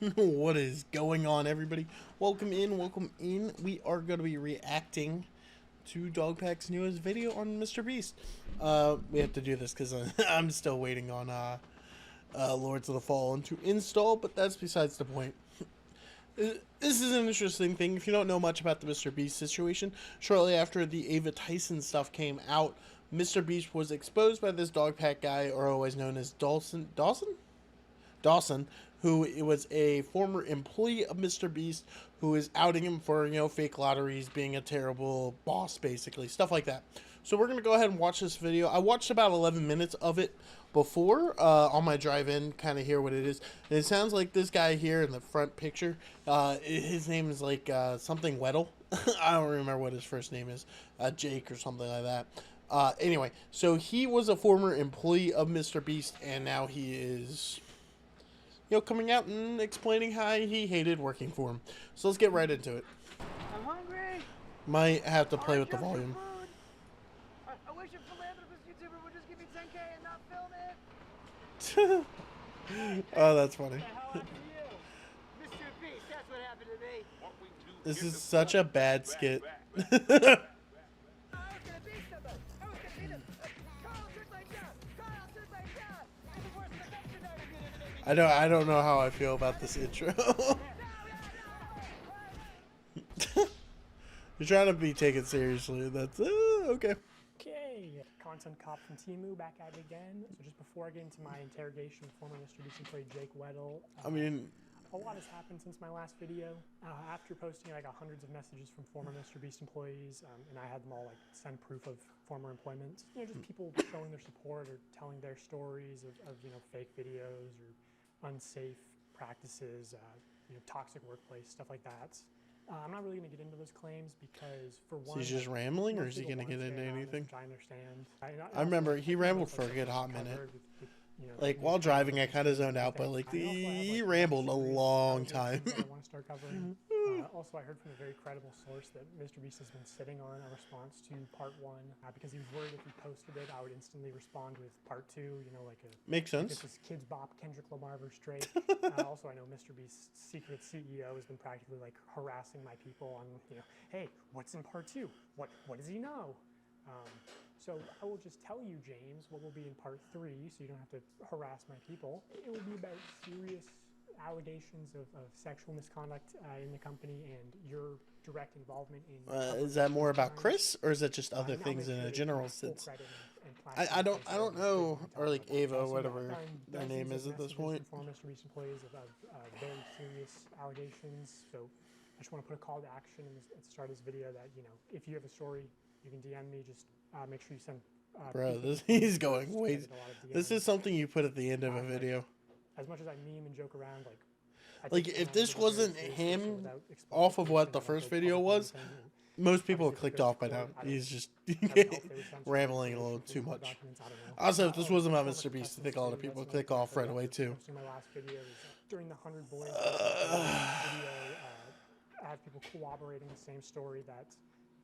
What is going on, everybody? Welcome in, welcome in. We are going to be reacting to DogPack's newest video on MrBeast. We have to do this because I'm still waiting on Lords of the Fallen to install, but that's besides the point. This is an interesting thing. If you don't know much about the MrBeast situation, shortly after the Ava Tyson stuff came out, MrBeast was exposed by this DogPack guy, or otherwise known as Dawson, who was a former employee of MrBeast, who is outing him for, fake lotteries, being a terrible boss, basically, stuff like that. So we're going to go ahead and watch this video. I watched about 11 minutes of it before on my drive-in, kind of hear what it is. And it sounds like this guy here in the front picture, his name is like something Weddle. I don't remember what his first name is, Jake or something like that. Anyway, so he was a former employee of MrBeast, and now he is, coming out and explaining how he hated working for him. So let's get right into it. I'm hungry. Might have to play with the volume. I wish a philanthropist YouTuber would just give me 10K and not film it. Oh, that's funny. How happened to you? MrBeast, that's what happened to me. This is such a bad skit. I was gonna beat somebody. I was gonna beat him. Carl took my job. Carl took my job. I'm the worst production ever. I don't know how I feel about this intro. You're trying to be taken seriously. That's okay. Okay, content cop from Timu back at it again. So just before I get into my interrogation of former MrBeast employee Jake Weddle, I mean, a lot has happened since my last video. After posting, I got hundreds of messages from former MrBeast employees, and I had them all send proof of former employment. Just people showing their support or telling their stories of fake videos or unsafe practices, toxic workplace, stuff like that. I'm not really going to get into those claims because, for one, so he's just rambling, or is he going to get into anything? I understand. I remember he rambled for a good hot minute. Like while driving, I kind of zoned out, but like he rambled a long time. I want to start covering. Also, I heard from a very credible source that MrBeast has been sitting on a response to part 1 because he was worried if he posted it, I would instantly respond with part 2. Makes sense. This Kids Bop, Kendrick Lamar versus Drake. Also, I know MrBeast's secret CEO has been practically harassing my people on, hey, what's in part 2? What does he know? So I will just tell you, James, what will be in part 3, so you don't have to harass my people. It will be about serious allegations of sexual misconduct in the company and your direct involvement in. Is that more about Chris, or is it just other things in a general sense? I don't know, or like Ava, or whatever their name is at this point. Former MrBeast employees of very serious allegations. So I just want to put a call to action at the start of this video that if you have a story, you can DM me. Just make sure you send. Bro, he's going wait. This is something you put at the end of a video. As much as I meme and joke around, like if this wasn't him off of what the first video was, most people have clicked off by now. He's just rambling a little too much. Also, if this wasn't about MrBeast, I think a lot of people would click off right away too. My last video was during the 100 Boys video. I have people corroborating the same story that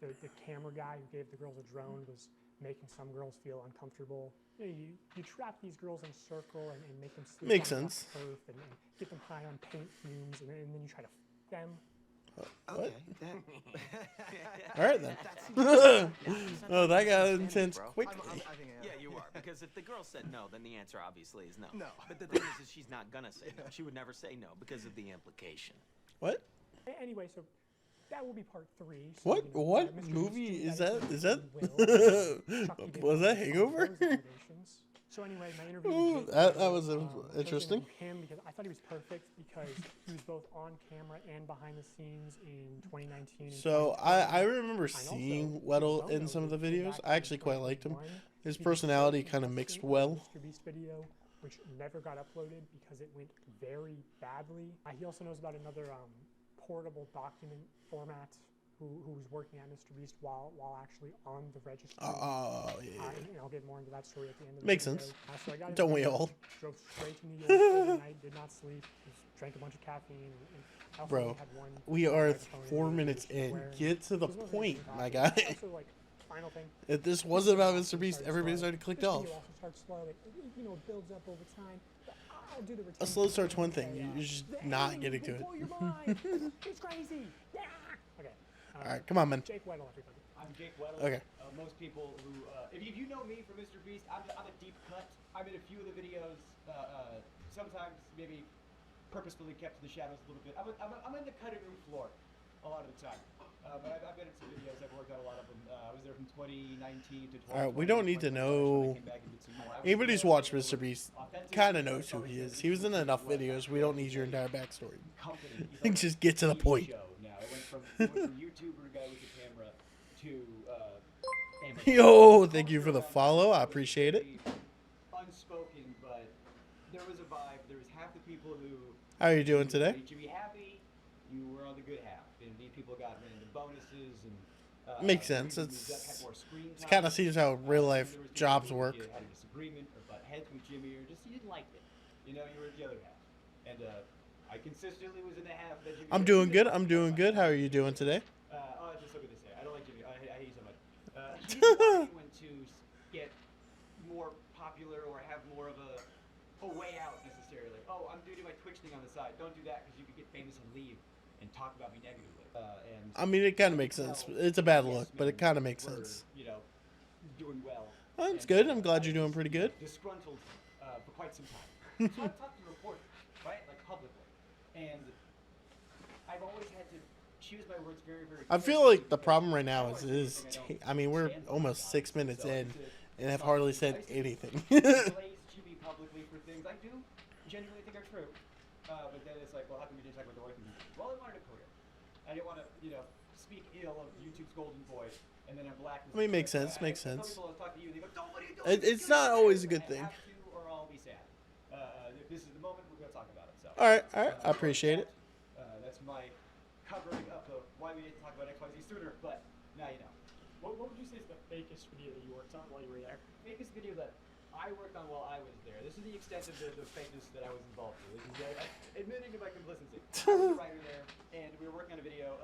the camera guy who gave the girls a drone was making some girls feel uncomfortable. You trap these girls in a circle and make them sleep Makes on sense. turf and get them high on paint fumes, and then you try to f them. What? All right then. Oh, that got intense quickly. Yeah, you are. Because if the girl said no, then the answer obviously is no. No. But the thing is she's not gonna say no. She would never say no because of the implication. What? Anyway, so that will be part 3. So, What movie is that? Is that was that Hangover? So anyway, my interview that was interesting. Him because I thought he was perfect because he was both on camera and behind the scenes in 2019. So I remember seeing Weddle in some of the videos. I actually quite liked him. His personality kind of mixed well. MrBeast video, which never got uploaded because it went very badly. He also knows about another portable document format who was working at MrBeast while actually on the registry. Oh, yeah. I'll get more into that story at the end of the Makes video. sense. So I got Don't we all? Drove straight to New York overnight, did not sleep, just drank a bunch of caffeine. And I also Bro, had one we are microphone 4 minutes in. where Get to the this wasn't point, even my talking. guy. Also, final thing. If this wasn't about MrBeast, everybody's already clicked This off. video also starts slow. It builds up over time. I'll do the a slow start's one thing. You're just not getting to it. Blow your mind. It's crazy. Yeah. Okay. All right, come on, man. Jake Weddle, everybody. I'm Jake Weddle. Okay. Most people who, if you know me from MrBeast, I'm a deep cut. I'm in a few of the videos, sometimes maybe purposefully kept in the shadows a little bit. I'm in the cutting room floor a lot of the time. But I've been in some videos, I've worked on a lot of them. I was there from 2019 to 2020. All right, we don't need to know. Anybody who's watched MrBeast kind of knows who he is. He was in enough videos. We don't need your entire backstory. Just get to the point. Now it went from YouTuber guy with the camera to Yo, thank you for the follow. I appreciate it. Unspoken, but there was a vibe. There was half the people who. How are you doing today? To be happy, you were on the good half, and these people got random bonuses and. Makes sense. It kind of seems how real life jobs work. You had a disagreement or butt heads with Jimmy, or just you didn't like it. You know, you were at the other half, and I consistently was in the half that Jimmy. I'm doing good. I'm doing good. How are you doing today? Just look at this. I don't like Jimmy. I hate you so much. He didn't want anyone to get more popular or have more of a way out necessarily. Like, oh, I'm doing my Twitch thing on the side. Don't do that because you could get famous and leave and talk about me negatively. I mean, it kind of makes sense. It's a bad look, but it kind of makes sense. You know, doing well. Oh, it's good. I'm glad you're doing pretty good. Disgruntled for quite some time. So I've talked to reporters, right, like publicly, and I've always had to choose my words very, very. I feel like the problem right now is I mean, we're almost 6 minutes in and have hardly said anything. Blaze Jimmy publicly for things I do genuinely think are true, but then it's like, well, how come you didn't talk about the work? Well, I wanted a career. I didn't want to, you know, speak ill of YouTube's golden boy, and then I'm black. I mean, makes sense. Makes sense. Some people talk to you, they go, "Don't, what are you doing? It's not always a good thing. I have to, or I'll be sad. This is the moment we're going to talk about it. So. All right. I appreciate it. That's my covering up of why we didn't talk about XYZ sooner, but now you know. What would you say is the fakest video that you worked on while you were there? Fakest video that I worked on while I was there. This is the extent of the fakeness that I was involved in. This is admitting to my complicity. I was a writer there, and we were working on a video,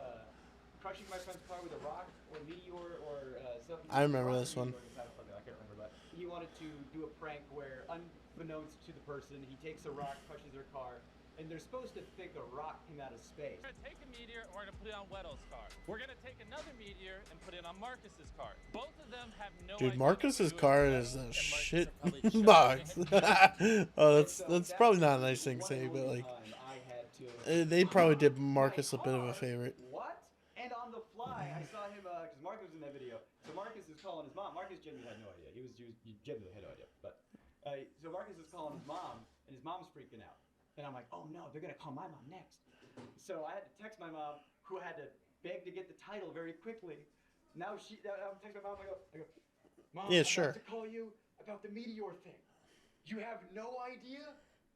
crushing my friend's car with a rock or meteor or something. I remember this one. I can't remember, but he wanted to do a prank where, unbeknownst to the person, he takes a rock, crushes their car, and they're supposed to think the rock came out of space. We're gonna take a meteor and we're gonna put it on Weddle's car. We're gonna take another meteor and put it on Marcus's car. Both of them have no idea. Dude, Marcus's what car to do, is a and shit Marcus are probably box. choking. Oh, that's probably not a nice thing to say, but like, they probably did Marcus a bit of a favorite. What? And on the fly, I saw him, because Marcus was in that video. So Marcus is calling his mom. Marcus genuinely had no idea. He genuinely had no idea. But, so Marcus is calling his mom, and his mom's freaking out. And I'm like, oh no, they're going to call my mom next. So I had to text my mom, who had to beg to get the title very quickly. Now I'm texting my mom, I go, Mom, yeah, I'm sure. about to call you about the meteor thing. You have no idea?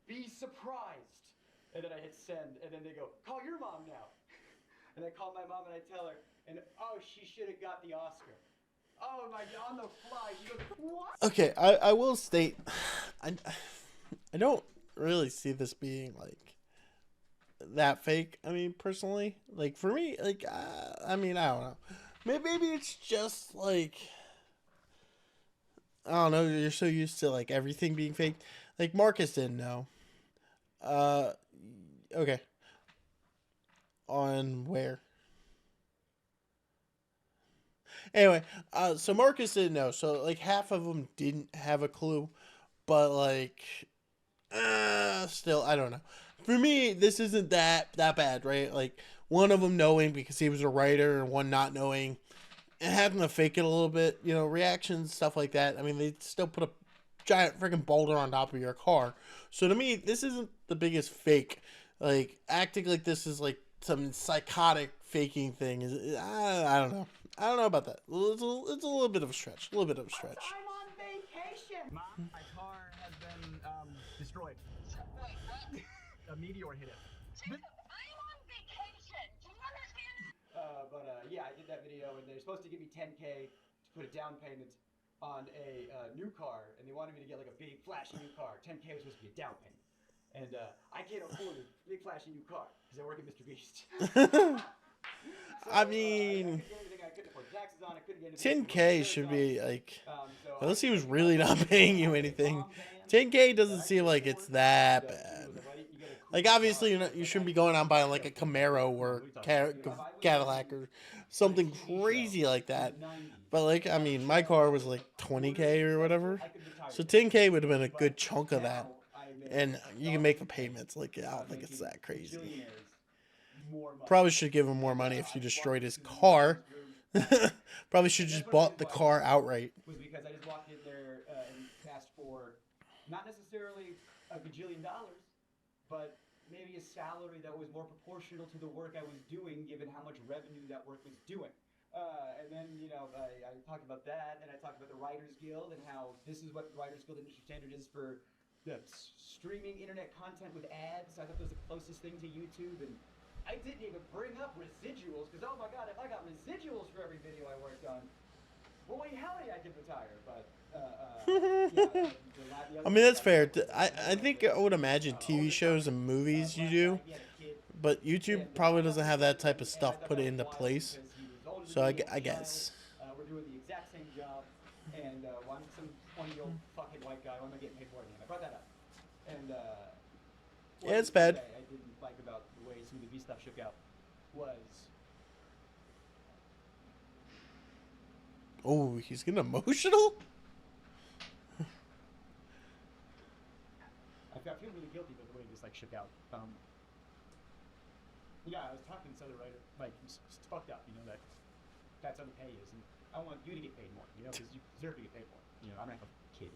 Be surprised. And then I hit send, and then they go, call your mom now. And I call my mom and I tell her, and oh, she should have got the Oscar. Oh my God, on the fly, she goes, what? Okay, I will state, I don't really see this being like that fake. I mean, personally, like for me, like I mean, I don't know. Maybe it's just like, I don't know. You're so used to like everything being fake. Like Marcus didn't know. Okay. On where? Anyway, so Marcus didn't know. So like half of them didn't have a clue, but like, still, I don't know. For me, this isn't that bad, right? Like one of them knowing because he was a writer and one not knowing and having to fake it a little bit, you know, reactions, stuff like that. I mean, they still put a giant freaking boulder on top of your car. So to me, this isn't the biggest fake. Like acting like this is like some psychotic faking thing is I don't know. I don't know about that. It's a little bit of a stretch. A little bit of a stretch. I'm on vacation. Mom, my car has been destroyed. Wait, what? A meteor hit it. Jacob, I'm on vacation. Do you understand? Yeah, I did that video, and they're supposed to give me $10K to put a down payment on a new car, and they wanted me to get like a big flashy new car. $10K was supposed to be a down payment, and I can't afford a big flashy new car because I work at MrBeast. So, I mean, 10K should be like, unless he was really not paying you anything, 10K doesn't seem like it's that bad. Like, obviously, you shouldn't be going out buying like a Camaro or Cadillac or something crazy like that. But like, I mean, my car was like 20K or whatever, so 10K would have been a good chunk of that, and you can make the payments. Like, I don't think it's that crazy. Probably should give him more money if you destroyed his car. Probably should just bought the car outright. Was because I just walked in there and asked for not necessarily a gajillion dollars, but maybe a salary that was more proportional to the work I was doing, given how much revenue that work was doing. And then, I talked about that, and I talked about the Writers Guild and how this is what the Writers Guild industry standard is for the streaming internet content with ads. I thought that was the closest thing to YouTube, and I didn't even bring up residuals, because oh my god, if I got residuals for every video I worked on, boy howdy I could retire. But I mean, that's fair. I think I would imagine TV shows and movies you do, but YouTube probably doesn't have that type of stuff put into place. So I guess. We're doing the exact same job, and I'm some 20-year-old fucking white guy. Why am I getting paid more than him? I brought that up. And yeah, it's bad. I didn't like about the way some of the B stuff shook out was. Oh, he's getting emotional? I feel really guilty about the way this shook out. Yeah, I was talking to this other writer, it's fucked up, that's how the pay is, and I want you to get paid more, because you deserve to get paid more. I'm not a kid.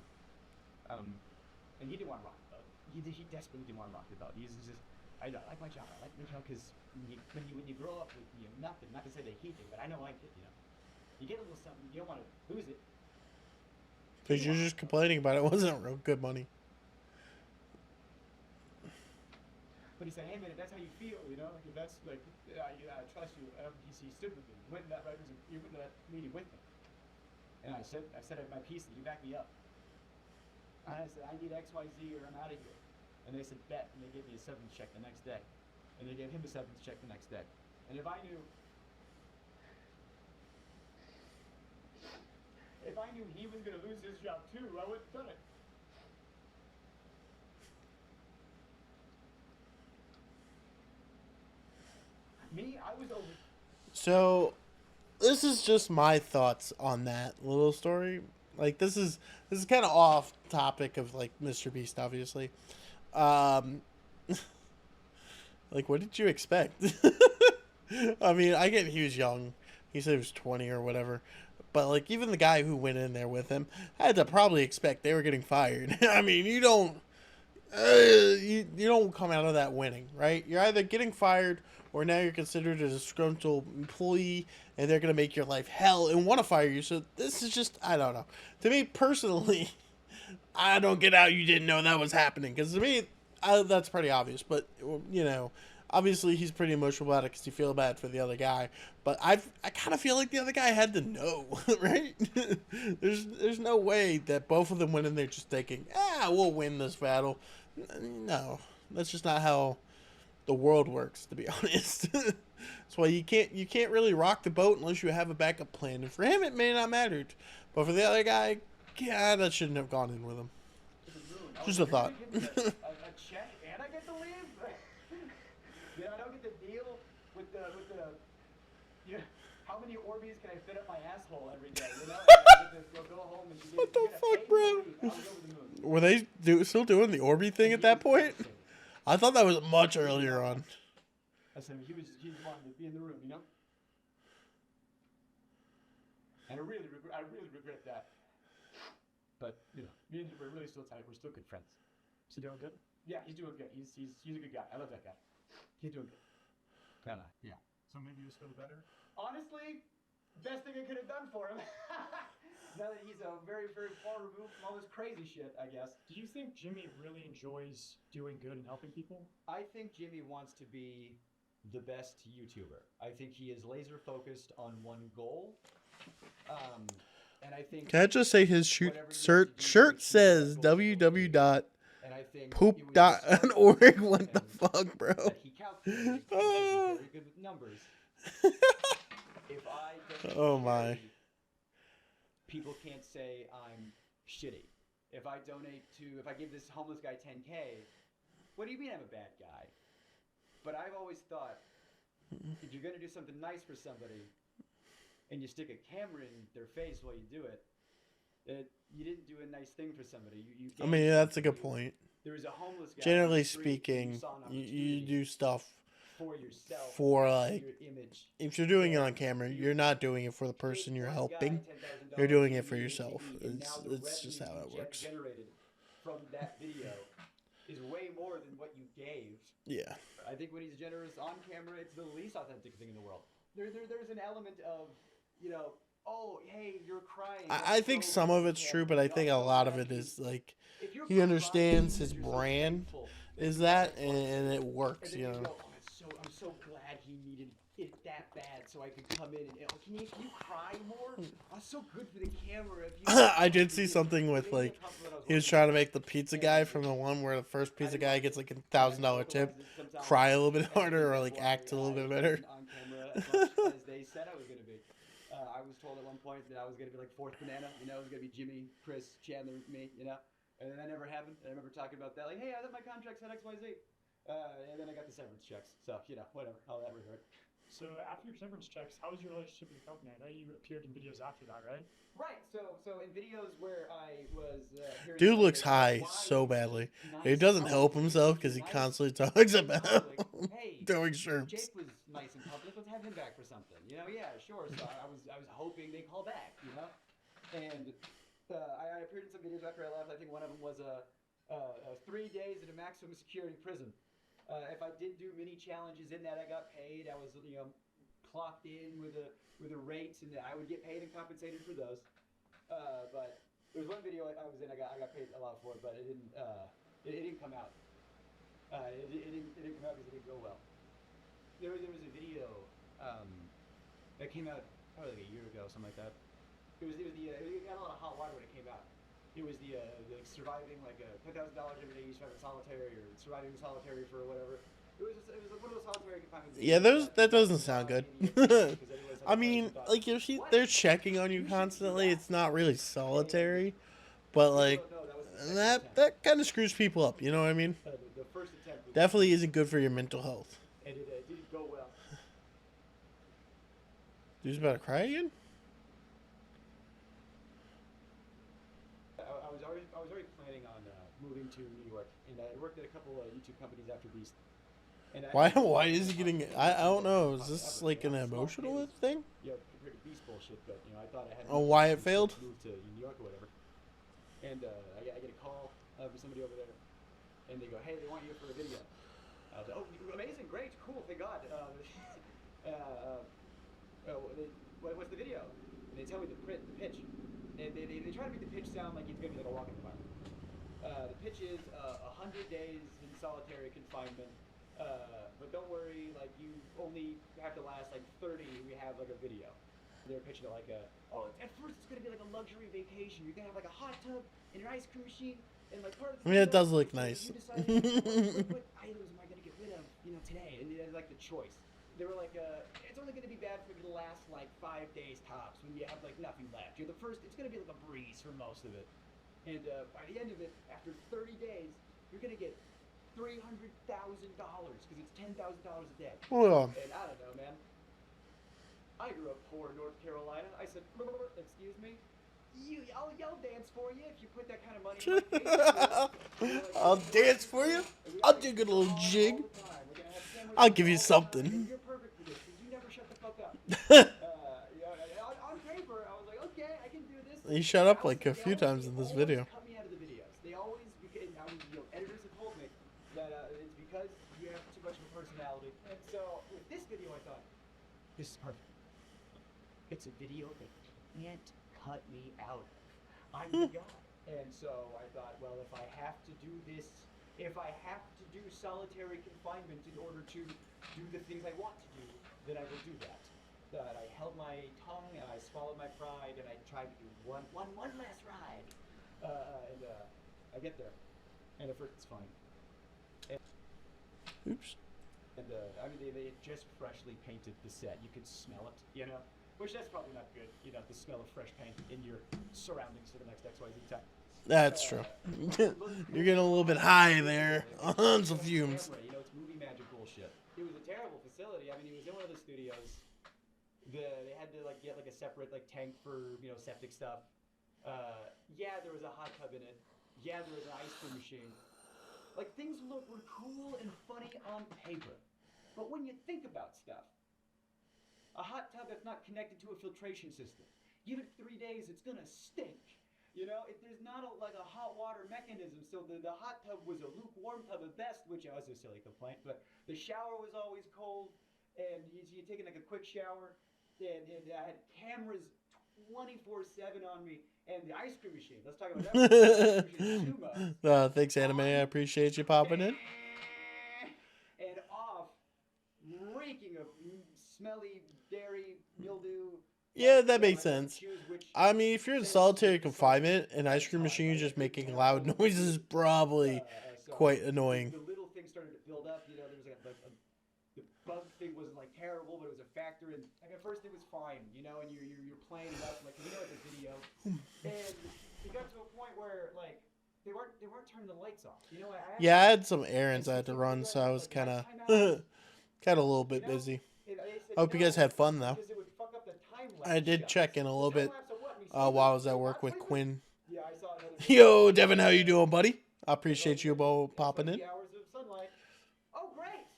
And he didn't want to rock the boat. He desperately didn't want to rock the boat. He's just, I like my job. I like my job because when you grow up with nothing, not to say that he did, but I know I did. You get a little something, you don't want to lose it. Because you're just complaining about it. It wasn't real good money. But he said, hey man, if that's how you feel, if that's I trust you. He stood with me. He went to that meeting with me. And I said my piece, and you back me up. And I said, I need X, Y, Z, or I'm out of here. And they said, bet. And they gave me a severance check the next day. And they gave him a severance check the next day. And if I knew he was going to lose his job too, I wouldn't have done it. Me, I was over. So, this is just my thoughts on that little story. Like, this is kind of off topic of MrBeast, obviously. What did you expect? I mean, I get he was young. He said he was 20 or whatever. But even the guy who went in there with him had to probably expect they were getting fired. I mean, you don't come out of that winning, right? You're either getting fired or now you're considered a disgruntled employee and they're going to make your life hell and want to fire you. So this is just, I don't know. To me personally, I don't get how you didn't know that was happening. Because to me, that's pretty obvious. But, obviously he's pretty emotional about it because you feel bad for the other guy. But I kind of feel like the other guy had to know, right? There's no way that both of them went in there just thinking, we'll win this battle. No, that's just not how the world works, to be honest. That's why you can't really rock the boat unless you have a backup plan. And for him, it may not matter, but for the other guy, yeah, that shouldn't have gone in with him. Just a thought. A check and I get to leave. I don't get to deal with the how many Orbeez can I fit up my asshole every day? I get to go home and what the fuck, bro? Were they still doing the Orby thing at that point? I thought that was much earlier on. I said he wanted to be in the room, And I really regret that. But me and him are really still tight. We're still good friends. Is he doing good? Yeah, he's doing good. He's a good guy. I love that guy. He's doing good. Yeah. So maybe you was feeling better? Honestly, best thing I could have done for him. Now that he's very, very far removed from all this crazy shit, I guess. Do you think Jimmy really enjoys doing good and helping people? I think Jimmy wants to be the best YouTuber. I think he is laser focused on one goal. And I think. Can I just say his shirt says www.poop.org? What the fuck, bro? He calculated he's very good with numbers. If I oh my. People can't say I'm shitty. if I give this homeless guy 10K, what do you mean I'm a bad guy? But I've always thought, if you're going to do something nice for somebody, and you stick a camera in their face while you do it, you didn't do a nice thing for somebody. I mean, that's a good point. There was a homeless guy. Generally speaking, you do stuff for yourself, for like, your image. if you're doing it on camera, you're not doing it for the person you're helping. You're doing it for yourself. It's just how it works. Generated from that video is way more than what you gave. Yeah. I think when he's generous on camera, it's the least authentic thing in the world. There's an element of, oh, hey, you're crying. I think some of it's true, but I think a lot of it is like he understands his brand is that, and it works, you know. I'm so glad he needed it that bad so I could come in and can you cry more? I'm so good for the camera. I did see something with like he was trying to make the pizza guy from the one where the first pizza guy gets like $1,000 tip cry a little bit harder or like act a little bit better. On camera as much as they said I was gonna be. I was told at one point that I was gonna be like fourth banana. It was gonna be Jimmy, Chris, Chandler, me. And then that never happened. I remember talking about that, like, hey, I thought my contract said XYZ. And then I got the severance checks. So, whatever, how that would hurt. So after your severance checks, how was your relationship with the company? I know you appeared in videos after that, right? Right. So in videos where I was dude looks high so badly. He doesn't help himself because he constantly talks about throwing shrimps. Jake was nice in public. Let's have him back for something. Yeah, sure. So I was hoping they call back. And I appeared in some videos after I left. I think one of them was 3 days in a maximum security prison. If I did do mini challenges in that, I got paid. I was, clocked in with a rate, and I would get paid and compensated for those. But there was one video I was in. I got paid a lot for it, but it didn't come out. It didn't come out because it didn't go well. There was a video that came out probably like a year ago, something like that. It got a lot of hot water when it came out. It was the surviving like a $10,000 every day you survive in solitary or surviving in solitary for whatever. It was like one of those solitary confinement. Yeah, that doesn't sound good. I mean, like if they're checking on you constantly, it's not really solitary, but like that kind of screws people up. You know what I mean? The first attempt definitely isn't good for your mental health. And it didn't go well. Dude's about to cry again? I was already planning on moving to New York, and I worked at a couple of YouTube companies after Beast. And why is he getting? I don't know. Is this like an emotional thing? Yeah, compared to Beast bullshit, but I thought I had. Oh, why it failed? Move to New York or whatever, and I get a call from somebody over there, and they go, "Hey, they want you for a video." I was like, "Oh, amazing, great, cool, thank God." What's the video? And they tell me the pitch. And they try to make the pitch sound like it's going to be like a walk in the park. The pitch is 100 days in solitary confinement. But don't worry, like you only have to last like 30. We have like a video. They're pitching it like at first it's going to be like a luxury vacation. You're going to have like a hot tub and an ice cream machine. And like part of the it does look nice. You decide, what items am I going to get rid of, today? And it's like the choice. They were like, it's only going to be bad for the last like 5 days tops when you have like nothing left. You're the first, it's going to be like a breeze for most of it. And by the end of it, after 30 days, you're going to get $300,000 because it's $10,000 a day. Well, and I don't know, man. I grew up poor in North Carolina. I said, excuse me? I'll dance for you if you put that kind of money in my face. I'll dance for you? I'll do a good little jig. I'll give you something. And you're perfect for this because you never shut the fuck up. On paper, I was like, okay, I can do this. He shut up like a few times in this video. Cut me out of the videos. They always, editors have told me that it's because you have too much of a personality. And so with this video, I thought, this is perfect. It's a video that can't cut me out. I'm the guy. And so I thought, well, if I have to do this, if I have to do solitary confinement in order to do the things I want to do, then I will do that. That I held my tongue and I swallowed my pride and I tried to do one last ride. And I get there, and at first it's fine. Oops. And they had just freshly painted the set. You could smell it, which that's probably not good. The smell of fresh paint in your surroundings for the next XYZ time. That's true. You're getting a little bit high there on some fumes. You know, it's movie magic bullshit. It was a terrible facility. I mean, he was in one of the studios. They had to like get like a separate like tank for, you know, septic stuff. Yeah, there was a hot tub in it. Yeah, there was an ice cream machine. Like, things were cool and funny on paper. But when you think about stuff, a hot tub that's not connected to a filtration system, give it 3 days, it's gonna stink. You know, if there's not like a hot water mechanism, so the hot tub was a lukewarm tub at best, which was a silly complaint, but the shower was always cold, and you're taking like a quick shower, and I had cameras 24/7 on me, and the ice cream machine. Let's talk about that. Thanks, Anime. I appreciate you popping in. And off, reeking of smelly dairy, mildew. Yeah, that makes sense. I mean, if you're in solitary confinement, an ice cream machine just making loud noises is probably quite annoying. The little thing started to build up. You know, there was like the bug thing wasn't like terrible, but it was a factor. And like at first it was fine, you know, and you're playing it up like, you know, it's a video. And it got to a point where like they weren't turning the lights off. You know, I had some errands I had to run, so I was kind of a little bit busy. I hope you guys had fun though. I did check in a little bit while I was at work with Quinn. Yo, Devin, how you doing, buddy? I appreciate you both popping in. Oh, great!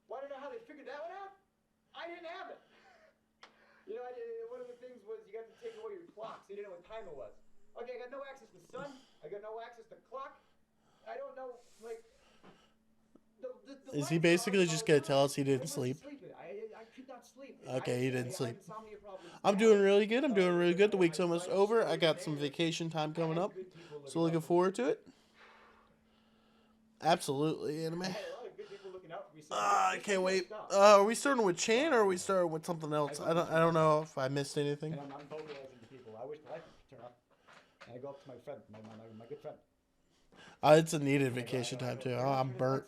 Want to know how they figured that one out? I didn't have it. You know, one of the things was you got to take away your clock, so you didn't know what time it was. Okay, I got no access to the sun. I got no access to clock. I don't know, like... Is he basically just going to tell us he didn't sleep? I could not sleep. Okay, he didn't sleep. I'm doing really good. The week's almost over. I got some vacation time coming up, so looking forward to it. Absolutely, Anime. I can't wait. Are we starting with Chan or are we starting with something else? I don't know if I missed anything. And I'm vocalizing to people. I wish the light would turn off. And I go up to my friend, my good friend. It's a needed vacation time too. Oh, I'm burnt.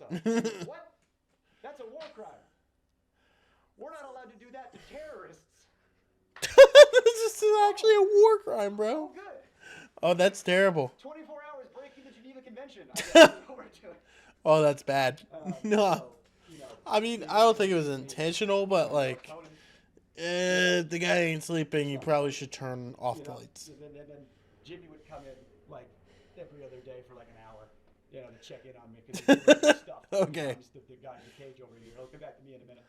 What? That's a war crime. We're not allowed to do that to terrorists. This is actually a war crime, bro. Oh, good. Oh, that's terrible. 24 hours breaking the Geneva Convention. I guess what we're doing. Oh, that's bad. No. So, you know, I mean, I don't think it was intentional, but like, the guy ain't sleeping. You probably should turn off the lights. And then Jimmy would come in like every other day for like an hour, you know, to check in on me because stuff. Okay. The guy in the cage over here. He'll come back to me in a minute.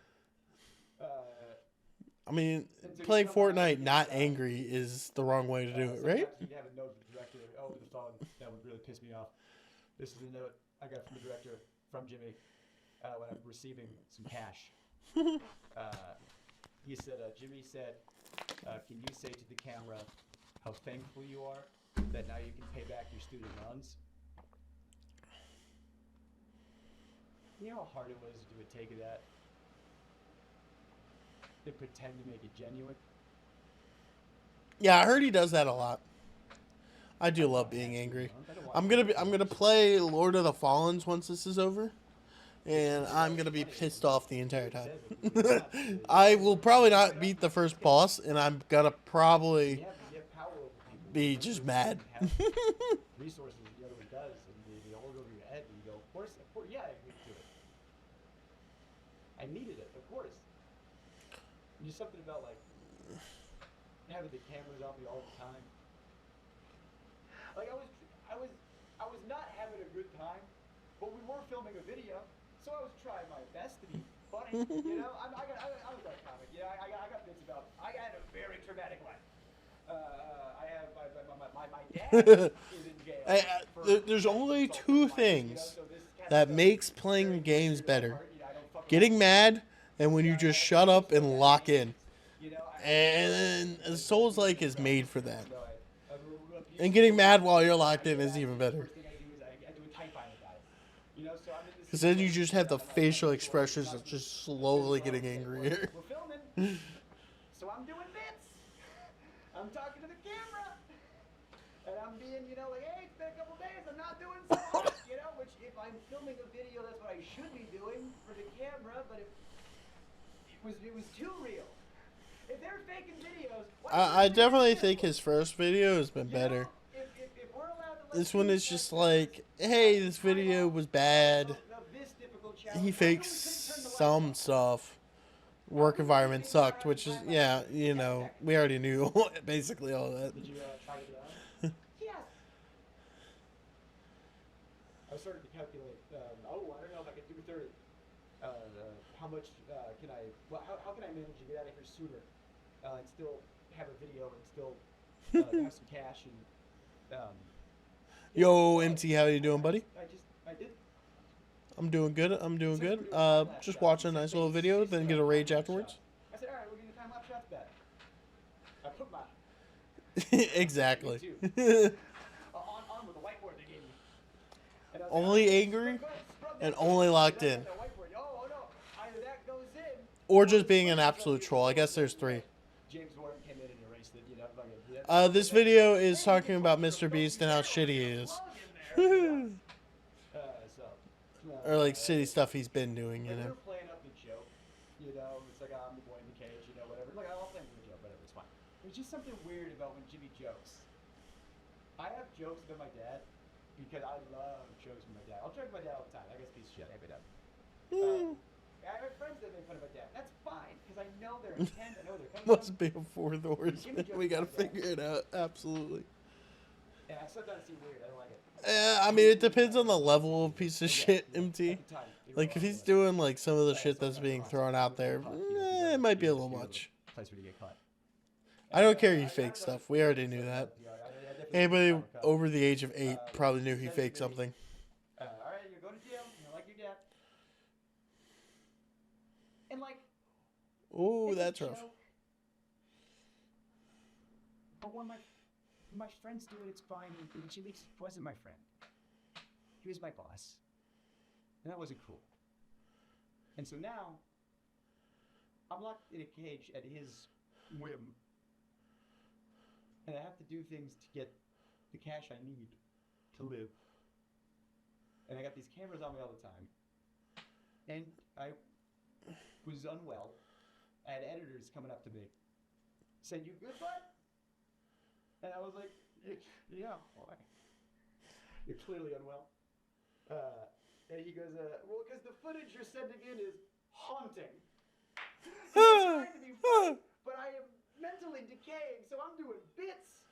I mean, playing Fortnite not angry is the wrong way to do it, right? You have a note from the director over the phone. That would really piss me off. This is a note I got from the director, from Jimmy, when I'm receiving some cash. He said, Jimmy said, can you say to the camera how thankful you are that now you can pay back your student loans? You know how hard it was to do a take of that? To pretend to make it genuine? Yeah, I heard he does that a lot. I do love being angry. I'm gonna play Lord of the Fallens once this is over, and I'm gonna be pissed off the entire time. I will probably not beat the first boss, and I'm gonna probably be just mad. Resources the other one does, and you hold over your head, and you go, of course, yeah, I agreed to it. I needed it, of course. There's something about like having the cameras on me all the time. Like I was not having a good time, but we were filming a video, so I was trying my best to be funny. You know, I was that comic. You know, I got bits about. I had a very traumatic life. I have my dad is in jail. There's only two things that makes playing games better: getting mad, and when you just shut up and lock in. And Souls-like is made for that. And getting mad while you're locked in is even better. Because then you just have the facial expressions of just slowly getting angrier. We're filming, so I'm doing bits. I'm talking to the camera, and I'm being, you know, like, hey, it's been a couple days, I'm not doing so hot, you know, which if I'm filming a video, that's what I should be doing for the camera, but it was too real. If they're faking videos, I definitely think his first video has been better. This one is just like, hey, this video was bad. He fakes some stuff. Work environment sucked, which is, yeah, you know, we already knew basically all that. Did you try to do that? Yes. I was starting to calculate. Oh, I don't know if I can do 30. How much can I? Well, how can I manage to get out of here sooner and still have a video and still have some cash and. Yo, MT, how you doing, buddy? I did. I'm doing good. I'm doing good. Just watching a nice little video, then get a rage afterwards. I said, all right, we're getting the time lapse shots back. I put my Exactly. on with the whiteboard they gave me. And I was like, Only angry and only locked in. the whiteboard. Oh no, either that goes in. Or just being an absolute troll. I guess there's three. James Warden came in and erased it. You know, like This video is talking about MrBeast and how shitty he is. Or like shitty stuff he's been doing, you We know. were playing up the joke, you know. It's like I'm the boy in the cage, you know, whatever. Like I'll play the joke, whatever. It's fine. There's just something weird about when Jimmy jokes. I have jokes about my dad because I love jokes with my dad. I'll joke with my dad all the time. I guess piece of shit. I bet I have friends that make fun of my dad. That's fine because I know their intent. I know they're coming Must from. be a fourth horseman. We gotta figure it out. Absolutely. And I sometimes see weird. I don't like it. I mean, it depends on the level of piece of shit, MT. At the time, it Like, if was he's doing, like, some of the shit that's being thrown out there, it might be a little much. place where you get caught. I don't care he faked stuff. We already knew that. Anybody over the age of 8 probably knew he faked something. All right, you're going to jail. You like your dad. And like. Ooh, it's a that's rough. joke. But when my friends do it, it's fine. And Jimmy wasn't my friend. He was my boss. And that wasn't cool. And so now, I'm locked in a cage at his whim. And I have to do things to get the cash I need to live. And I got these cameras on me all the time. And I was unwell. I had editors coming up to me saying, "You good, bud?" And I was like, "Yeah, why? You're clearly unwell." And he goes, "Well, because the footage you're sending in is haunting. I'm trying to be funny, but I am mentally decaying, so I'm doing bits."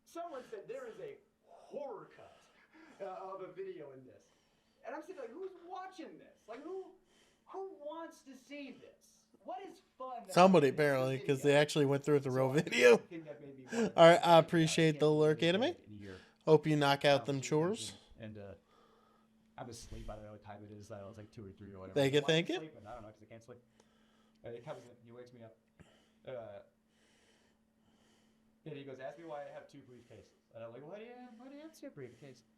Someone said there is a horror cut of a video in this, and I'm sitting like, "Who's watching this? Like, who wants to see this? What is fun?" Somebody, apparently, because they actually went through the real video. Alright, I appreciate the lurk, anime. Hope you knock out them chores. And I'm asleep. I don't know what time it is. I was like 2 or 3 or whatever. Thank you, Why thank am I you. sleeping? I don't know because I can't sleep. He comes in. He wakes me up. And he goes, "Ask me why I have 2 briefcases." And I'm like, "Why do you have 2 briefcases?"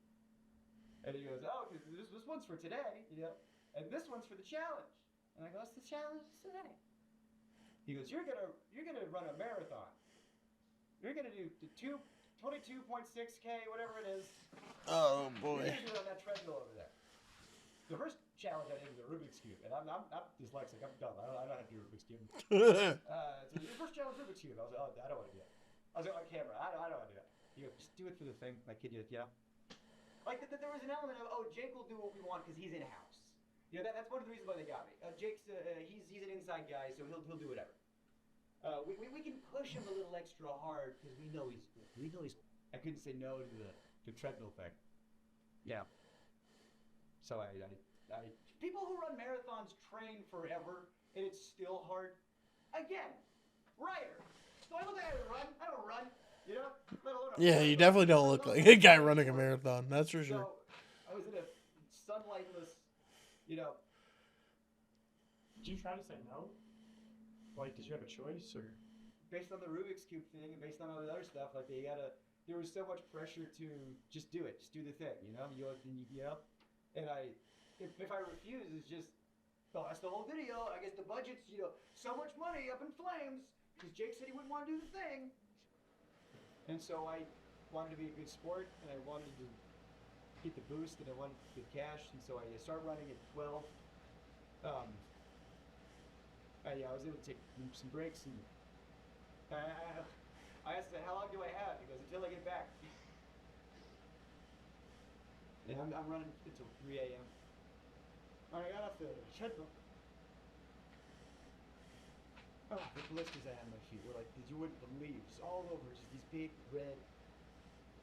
And he goes, "Oh, because this one's for today, you know, and this one's for the challenge." And I go, "What's the challenge today?" He goes, You're gonna run a marathon. You're gonna do the 22.6K, whatever it is. Oh, You're boy. gonna do it on that treadmill over there." The first challenge I did was a Rubik's Cube, and I'm dyslexic. I'm dumb. I don't know how to do Rubik's Cube. So the first challenge was Rubik's Cube. I was like, "Oh, I don't want to do that." I was like, "On camera, I don't want to do that." He goes, "Just do it for the thing." My kid, yeah. Like there was an element of, oh, Jake will do what we want because he's in house. You know, that's one of the reasons why they got me. Jake's he's an inside guy, so he'll do whatever. We can push him a little extra hard because we know he's. I couldn't say no to the treadmill thing. Yeah. So I people who run marathons train forever, and it's still hard. Again, writer. So I look like I run. I don't run. You know. Let alone Yeah, you definitely don't look like a guy running a marathon. That's for sure. So I was in a sunlightless, you know. Did you try to say no? Like, did you have a choice, or? Based on the Rubik's Cube thing, and based on all the other stuff, like there was so much pressure to just do it, just do the thing, you know. And if I refuse, it's just, well, that's the whole video. I guess the budget's, so much money up in flames because Jake said he wouldn't want to do the thing. And so I wanted to be a good sport, and I wanted to get the boost, and I wanted the cash, and so I started running at 12. I was able to take some breaks, and I asked him, "How long do I have?" He goes, "Until I get back." And I'm running until 3 a.m. When I got off the treadmill, oh, the blisters I had on my feet were like, you wouldn't believe, just all over, just these big red.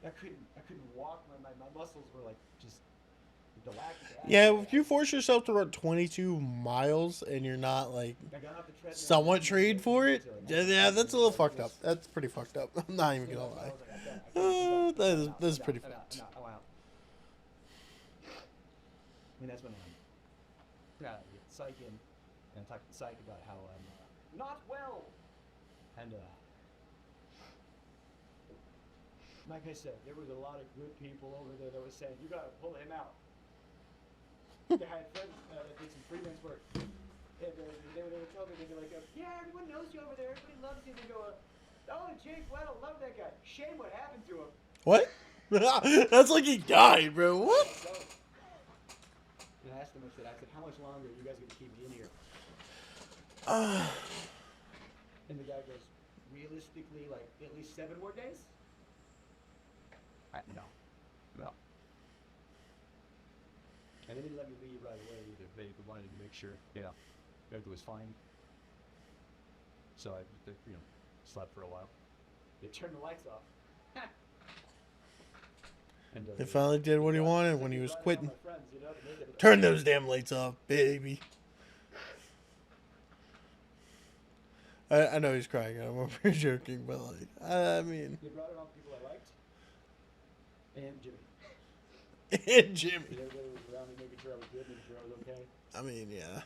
I couldn't walk. My muscles were like just dilapidated. Yeah, if you force yourself to run 22 miles and you're not like I got off the treadmill, somewhat trained for it, yeah, that's a little fucked up. That's pretty fucked up. I'm not even gonna lie. That is pretty fucked. I'm out. I mean, that's when I'm psyching, and talking to psych about how I'm not well, and like I said, there was a lot of good people over there that was saying, you gotta pull him out. I had friends that did some freelance work, and they would tell me, they'd be like, yeah, everyone knows you over there, everybody loves you. They go, oh, Jake Weddle, love that guy. Shame what happened to him. What? That's like he died, bro. What? And I asked him, I said, how much longer are you guys gonna keep me in here? And the guy goes, realistically, like, at least 7 more days? No. And they didn't let me leave right away either. They wanted to make sure, everything was fine. So I, slept for a while. They turned the lights off. And, They finally did what he wanted when he was quitting. Turn those damn lights off, baby. I know he's crying. I'm pretty joking, but like, I mean. They brought around people I liked. And Jimmy. And Jimmy. Everybody was around me, making sure I was good, making sure I was okay. I mean, yeah.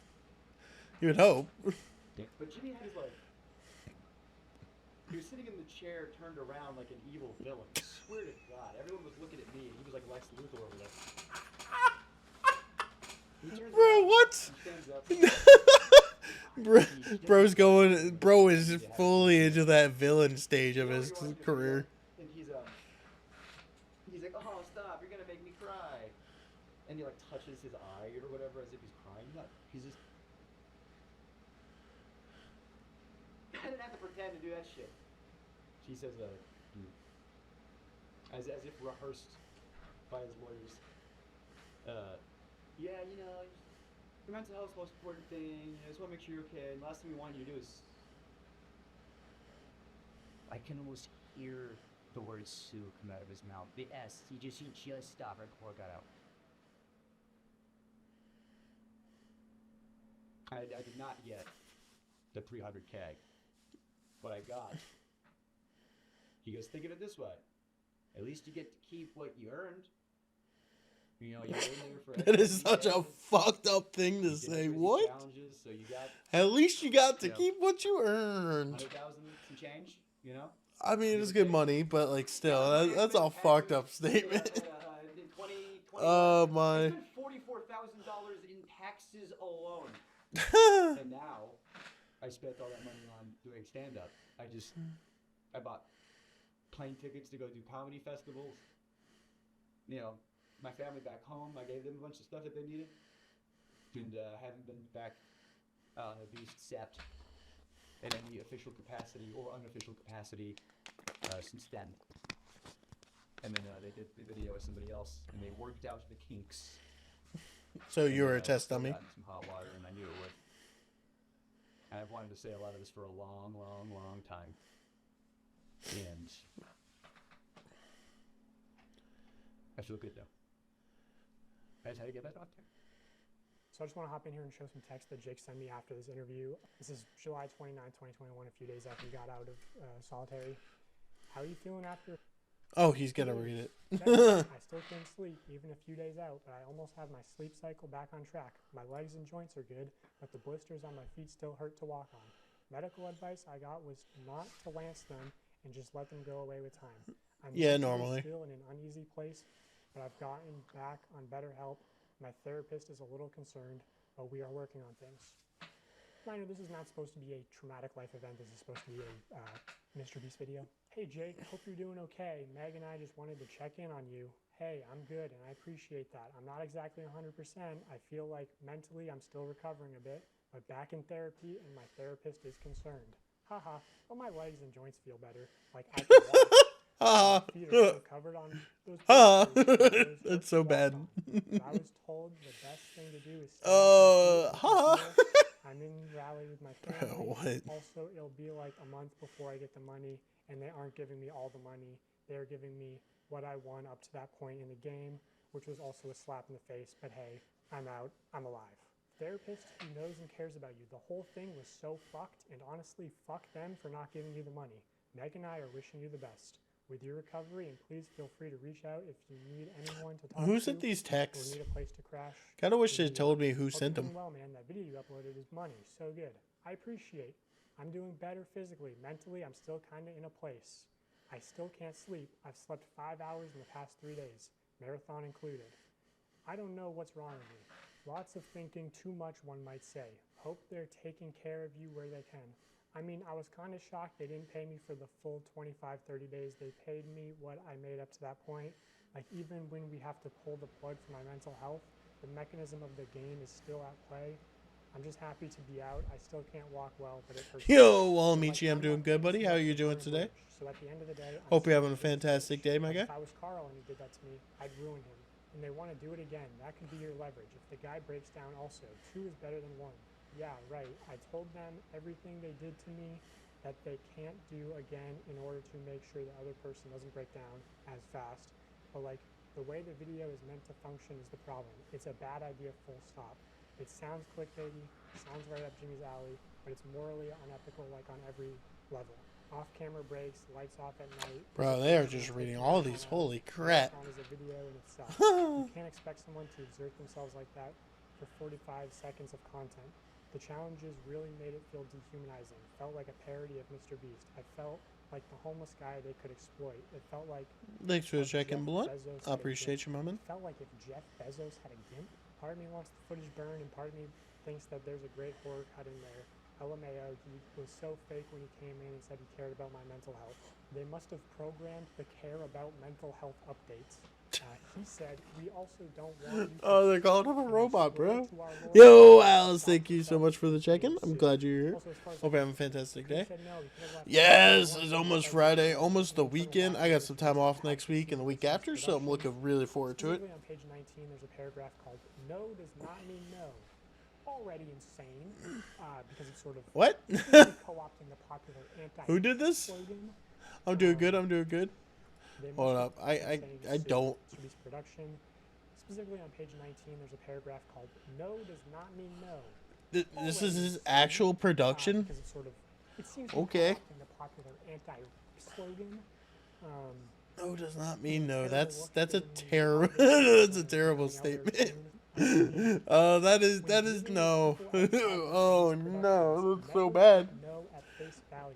You would hope. But Jimmy had his, like, he was sitting in the chair turned around like an evil villain. I swear to God. Everyone was looking at me, and he was like Lex Luthor over there. He turns Bro, around, what? he stands up. Bro is fully into that villain stage of his career. And he's like, oh, stop, you're gonna make me cry. And he like touches his eye or whatever as if he's crying. He's just. I didn't have to pretend to do that shit. She says, as if rehearsed by his lawyers. Yeah, your mental health is the most important thing. I just want to make sure you're okay. And the last thing we want you to do is. I can almost hear the word Sue come out of his mouth. The S, he just stopped right before it got out. I did not get the 300K. What I got. He goes, think of it this way. At least you get to keep what you earned. You're in there for That is such a fucked up thing to say. What? So you got, at least you got to keep what you earned. 100,000 some change, I mean, it's good money, but like still, that's a fucked up statement. 20, Oh I my. spent $44,000 in taxes alone. And now, I spent all that money on doing stand-up. I bought plane tickets to go do comedy festivals. My family back home, I gave them a bunch of stuff that they needed. And haven't been back on the Beast set in any official capacity or unofficial capacity since then. And then they did the video with somebody else, and they worked out the kinks. So you were a test I dummy? got in some hot water, and I knew it would. And I've wanted to say a lot of this for a long, long, long time. And I feel good though. I just had to get that off there. So I just want to hop in here and show some text that Jake sent me after this interview. This is July 29, 2021, a few days after he got out of solitary. How are you feeling after? Oh, he's gonna read it. I still can't sleep, even a few days out, but I almost have my sleep cycle back on track. My legs and joints are good, but the blisters on my feet still hurt to walk on. Medical advice I got was not to lance them and just let them go away with time. I'm normally still in an uneasy place, but I've gotten back on better help. My therapist is a little concerned, but we are working on things. Reminder, this is not supposed to be a traumatic life event. This is supposed to be a MrBeast video. Hey Jake, hope you're doing okay. Meg and I just wanted to check in on you. Hey, I'm good and I appreciate that. I'm not exactly 100%. I feel like mentally I'm still recovering a bit, but back in therapy and my therapist is concerned. Haha, but my legs and joints feel better. Like I can walk. Ha. My feet are still covered on those Ha. posters, but those That's so hurt to walk bad. on. So I was told the best thing to do is stay off my feet Ha. until I'm in rally with my family. what? Also, it'll be like a month before I get the money, and they aren't giving me all the money. They're giving me what I won up to that point in the game, which was also a slap in the face, but hey, I'm out, I'm alive. Therapist who knows and cares about you. The whole thing was so fucked, and honestly, fuck them for not giving you the money. Meg and I are wishing you the best with your recovery, and please feel free to reach out if you need anyone to talk Who to sent these or texts? need a place to crash. Kind of wish they With you. told me who Hope sent you're them. doing well, man. That video you uploaded is money. So good. I appreciate. I'm doing better physically. Mentally, I'm still kind of in a place. I still can't sleep. I've slept 5 hours in the past 3 days, marathon included. I don't know what's wrong with me. Lots of thinking, too much, one might say. Hope they're taking care of you where they can. I mean, I was kind of shocked they didn't pay me for the full 25, 30 days. They paid me what I made up to that point. Like, even when we have to pull the plug for my mental health, the mechanism of the game is still at play. I'm just happy to be out. I still can't walk well, but it hurts. Yo, So, Walmichi, I'm not doing good, buddy. How are you fixing doing the today? bridge. So at the end of the day, I'm Hope you're still having a in the fantastic bridge. day, my Like, guy. if I was Carl and he did that to me, I'd ruin him. And they want to do it again. That could be your leverage. If the guy breaks down also, 2 is better than 1. Yeah, right. I told them everything they did to me that they can't do again in order to make sure the other person doesn't break down as fast. But like, the way the video is meant to function is the problem. It's a bad idea, full stop. It sounds clickbaity, sounds right up Jimmy's alley, but it's morally unethical like on every level. Off-camera breaks, lights off at night. Bro, they are just reading all these. Holy crap. Marathon is a video in itself. You can't expect someone to exert themselves like that for 45 seconds of content. The challenges really made it feel dehumanizing. Felt like a parody of MrBeast. I felt like the homeless guy they could exploit. It felt like Thanks for the Jeff check-in, Blunt. Bezos I had a appreciate you, gimp. Maman. It felt like if Jeff Bezos had a gimp. Part of me wants the footage burned, and part of me thinks that there's a great horror cut in there. LMAO, he was so fake when he came in and said he cared about my mental health. They must have programmed the care about mental health updates. He said, we also don't want you to Oh, they're calling him a and I robot, swear bro. to our Lord, Yo, God, Alice, stop thank you so yourself much for the from check-in. being I'm sued. glad you're here. Also, as far as Hope the you have a could've fantastic said day. no, he could've left Yes, it. it's almost Friday, almost the weekend. I got some time off next week and the week after, so I'm looking really forward to it. Specifically on page 19, there's a paragraph called "No does not mean no." Already insane, because it's sort of What? co-opting the popular anti. Who did this? slogan. I'm doing good. I'm doing good. They Hold must up. have I been saying I soon don't. to Release production. Specifically on page 19, there's a paragraph called "No does not mean no." This is his actual production. Because it's sort of, it seems to be Okay. co-opting the popular anti-slogan. No does not mean no. That's a terrible that's a terrible statement. That is no. Oh no, that's so bad. No at face value.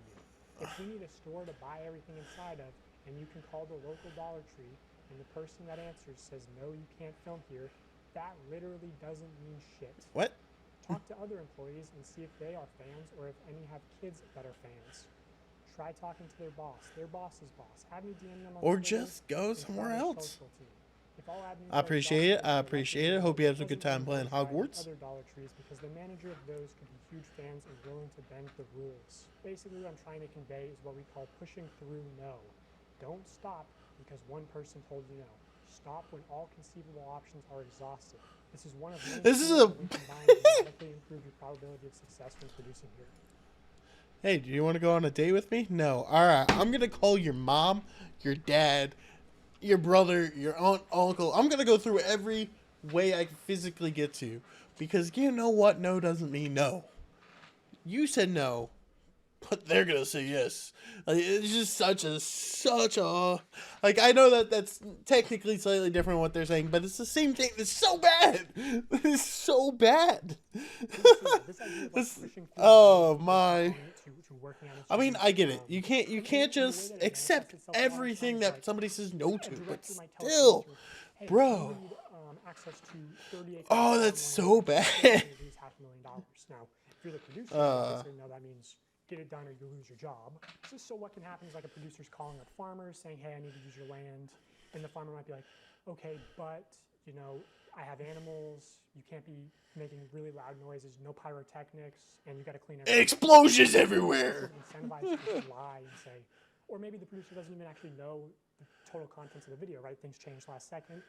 If we need a store to buy everything inside of, and you can call the local Dollar Tree, and the person that answers says no, you can't film here, that literally doesn't mean shit. What? Talk to other employees and see if they are fans or if any have kids that are fans. Try talking to their boss's boss. Have me DM them on Or Twitter just go and try somewhere their else. social team. If all admins I are appreciate it. exhausted, I they're appreciate it. likely Hope you have a doesn't good time mean playing don't try Hogwarts. Other Dollar Trees, because the manager of those could be huge fans and willing to bend the rules. Basically, what I'm trying to convey is what we call pushing through no. Don't stop because one person told you no. Stop when all conceivable options are exhausted. This is one of many This is tools a- that we combine to dramatically improve your probability of success when producing here. Hey, do you want to go on a date with me? No. All right. I'm going to call your mom, your dad, your brother, your aunt, uncle. I'm going to go through every way I can physically get to. Because you know what? No doesn't mean no. You said no, but they're going to say yes. Like, it's just such a... Like, I know that that's technically slightly different than what they're saying, but it's the same thing. It's so bad. It's so bad. This idea of like This- pushing through oh, no my... to working on I mean, achieving, I get it. You can't and can't the way just that it accept manifests itself a lot of everything times, that like, somebody says no a to, but director might tell a still, producer, hey, bro. you need, access to 38 Oh, that's so bad. You lose $500,000. Now, if you're the producer, no, that means get it done or you lose your job. So what can happen is like a producer's calling up farmers saying, hey, I need to use your land. And the farmer might be like, okay, but, you know, I have animals. You can't be making really loud noises, no pyrotechnics, and you got to clean everything. Explosions everywhere. Incentivize you to lie and say, Or maybe the producer doesn't even actually know the total contents of the video, right? Things change last second.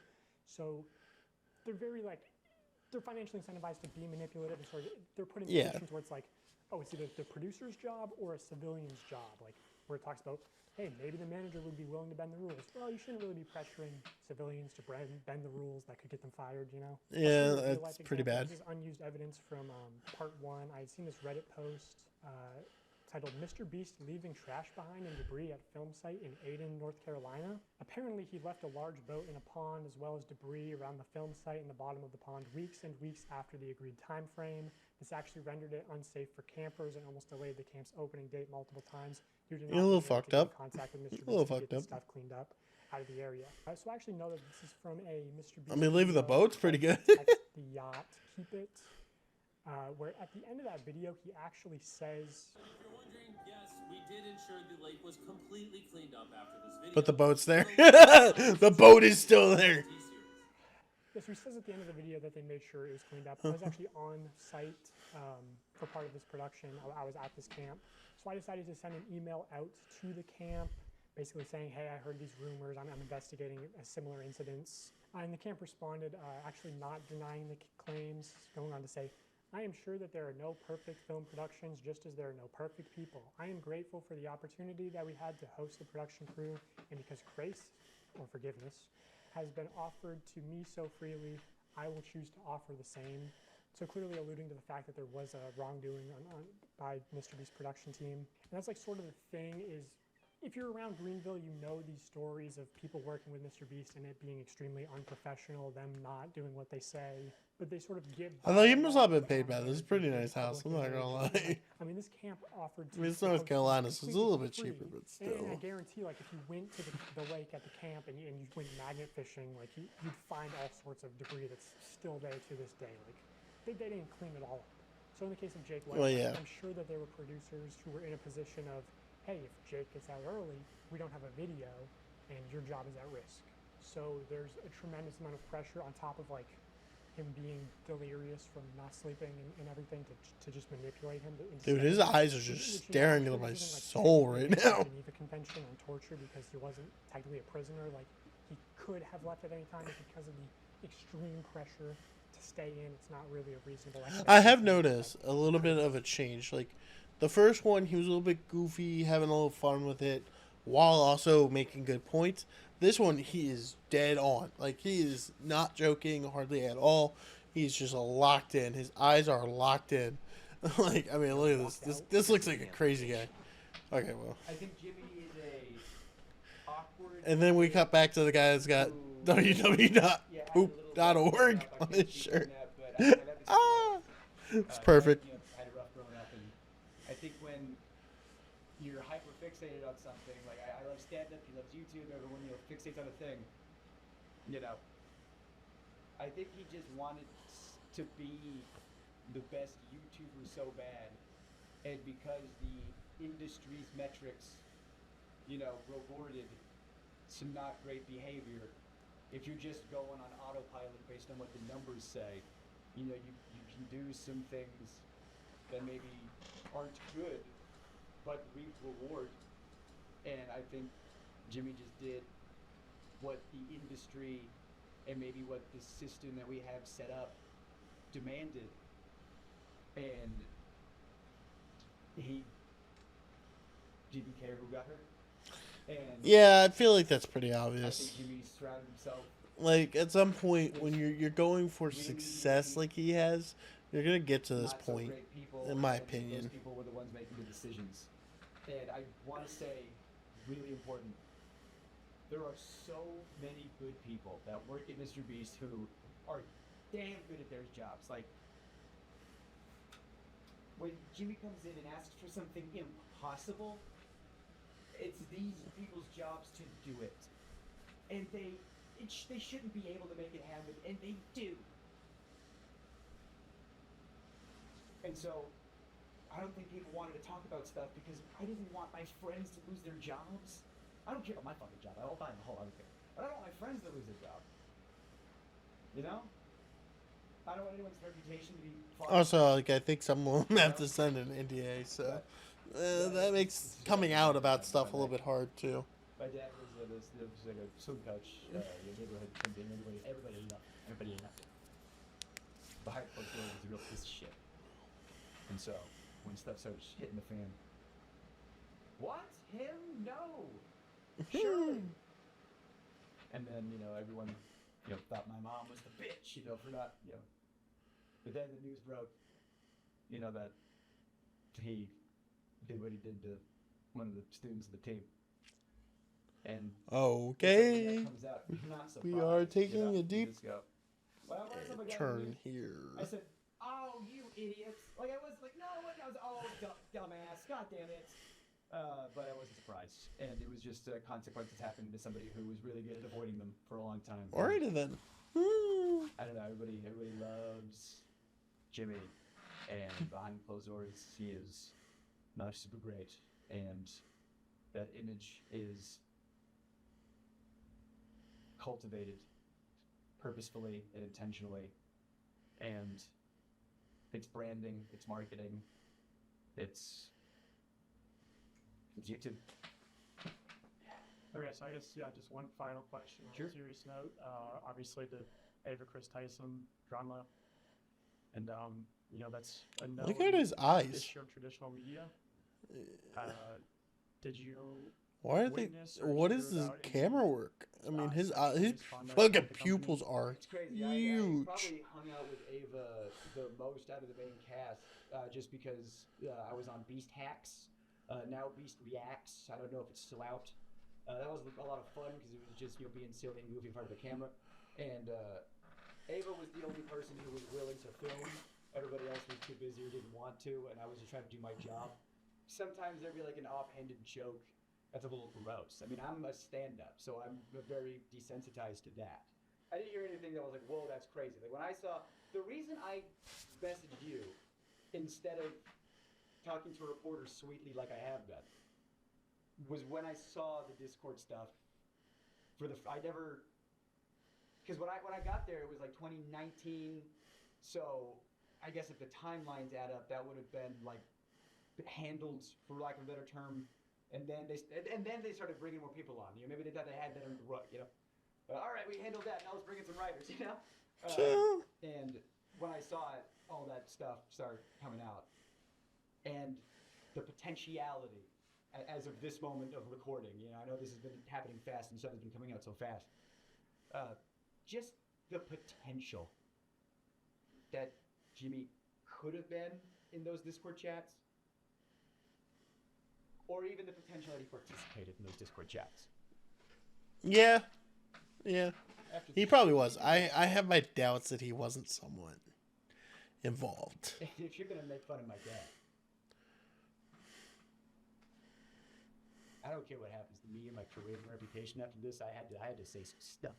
So they're very like, they're financially incentivized to be manipulative, and sort of they're put in positions where it's like, oh, it's either the producer's job or a civilian's job, like where it talks about, hey, maybe the manager would be willing to bend the rules. Well, you shouldn't really be pressuring civilians to bend the rules that could get them fired, you know? Yeah, that's pretty bad. This is unused evidence from part 1. I had seen this Reddit post titled MrBeast leaving trash behind and debris at film site in Aden, North Carolina. Apparently, he left a large boat in a pond as well as debris around the film site in the bottom of the pond weeks and weeks after the agreed time frame. This actually rendered it unsafe for campers and almost delayed the camp's opening date multiple times due to not a little being able fucked to get up. in contact with A little MrBeast to fucked get the up. stuff cleaned up out of the area. So I actually know that this is from a MrBeast. I mean, leaving the boat's pretty good. The yacht, keep it. Where at the end of that video, he actually says, If you're wondering, yes, we did ensure the lake was completely cleaned up after this video. But the boat's there. The boat is still there. yes, he says at the end of the video that they made sure it was cleaned up. I was actually on site for part of this production. I was at this camp. So I decided to send an email out to the camp, basically saying, hey, I heard these rumors. I'm investigating similar incidents. And the camp responded, actually not denying the claims, going on to say, I am sure that there are no perfect film productions, just as there are no perfect people. I am grateful for the opportunity that we had to host the production crew, and because grace, or forgiveness, has been offered to me so freely, I will choose to offer the same. So clearly alluding to the fact that there was a wrongdoing by MrBeast production team. And that's like sort of the thing is, if you're around Greenville, you know these stories of people working with MrBeast and it being extremely unprofessional, them not doing what they say, but they sort of give. Although he must not have been paid bad. This is a pretty nice house. I'm not gonna lie. I mean, this camp offered. I mean, it's North Carolina, so it's a little bit cheaper, but still. And I guarantee, like, if you went to the lake at the camp and you went magnet fishing, like, you'd find all sorts of debris that's still there to this day. Like, they didn't clean it all up. So in the case of Jake White, Well, yeah. I'm sure that there were producers who were in a position of, hey, if Jake gets out early, we don't have a video, and your job is at risk. So there's a tremendous amount of pressure on top of, like, him being delirious from not sleeping and everything to just manipulate him. Dude, his eyes are just staring into my soul right now. The Geneva Convention on torture because he wasn't technically a prisoner. Like, he could have left at any time, but because of the extreme pressure to stay in, it's not really a reasonable expectation. I have noticed a little bit of a change. Like, the first one, he was a little bit goofy, having a little fun with it, while also making good points. This one, he is dead on. Like, he is not joking hardly at all. He's just locked in. His eyes are locked in. Like, I mean, look at this. This looks like a crazy guy. Okay, well. I think Jimmy is a awkward. And then we cut back to the guy that's got www.poop.org on his shirt. Ah! It's perfect. I had a rough growing up, and I think when you're hyper fixated on something, like I love stand-up, he loves YouTube, everyone fixates on a thing, I think he just wanted to be the best YouTuber so bad, and because the industry's metrics, rewarded some not great behavior, if you're just going on autopilot based on what the numbers say, you can do some things that maybe aren't good, but reap reward. And I think Jimmy just did what the industry and maybe what the system that we have set up demanded. And he didn't care who got hurt. And Yeah, I feel like that's pretty I obvious. think Jimmy surrounded himself. Like, at some point, when you're going for success like he has, you're going to get to this Not so point, great people, in my and opinion. Those people were the ones making the decisions. And I want to say, really important, there are so many good people that work at MrBeast who are damn good at their jobs. Like, when Jimmy comes in and asks for something impossible, it's these people's jobs to do it. And they shouldn't be able to make it happen, and they do. And so, I don't think people wanted to talk about stuff because I didn't want my friends to lose their jobs. I don't care about my fucking job. I'll buy in the hole. I don't care. But I don't want my friends to lose their job. You know? I don't want anyone's reputation to be. Also, like, I think some will have to send an NDA, so. That makes coming out about stuff a little bit hard too. My dad was like a swim coach. Your neighborhood swim team. Everybody loved it. Behind closed doors was a real piece of shit. And so when stuff started hitting the fan, what? Him? No. Surely. And then everyone thought my mom was the bitch for not But then the news broke that he did what he did to one of the students of the team. And okay, when that comes out, you're not surprised, we are taking a You deep just go, well, turn here. I said, "Oh, you idiots!" Like I was like, "No, what?" I was, "Oh, dumbass! God damn it!" But I wasn't surprised, and it was just consequences happening to somebody who was really good at avoiding them for a long time. Alrighty then. I don't know. Everybody loves Jimmy, and behind closed doors, he is not super great, and that image is cultivated purposefully and intentionally, and it's branding, it's marketing, it's YouTube. Okay, so I guess, just one final question on a serious note. Obviously, the Ava Chris Tyson drama, and, that's a known Look at his eyes. issue of traditional media. Did you Why are they? witness or What hear is this about any, camera work? I mean, his sexual his misconduct fucking with the pupils company? are It's crazy. huge. I probably hung out with Ava the most out of the main cast, just because I was on Beast Hacks. Now Beast Reacts. I don't know if it's still out. That was a lot of fun because it was just being silly and goofy in front of the camera. And Ava was the only person who was willing to film. Everybody else was too busy or didn't want to, and I was just trying to do my job. Sometimes there'd be like an offhanded joke that's a little gross. I mean, I'm a stand-up, so I'm very desensitized to that. I didn't hear anything that was like, whoa, that's crazy. Like when I saw, the reason I messaged you instead of talking to a reporter sweetly like I have been was when I saw the Discord stuff. Because when I got there, it was like 2019, so I guess if the timelines add up, that would have been like handled, for lack of a better term, and then they started bringing more people on. Maybe they thought they had that under the rug. All right, we handled that. Now let's bring in some writers. And when I saw it, all that stuff started coming out, and the potentiality, as of this moment of recording. I know this has been happening fast, and stuff has been coming out so fast. Just the potential that Jimmy could have been in those Discord chats, or even the potential that he participated in those Discord chats. Yeah. He probably was. I have my doubts that he wasn't somewhat involved. If you're gonna make fun of my dad, I don't care what happens to me and my career and reputation after this. I had to say some stuff.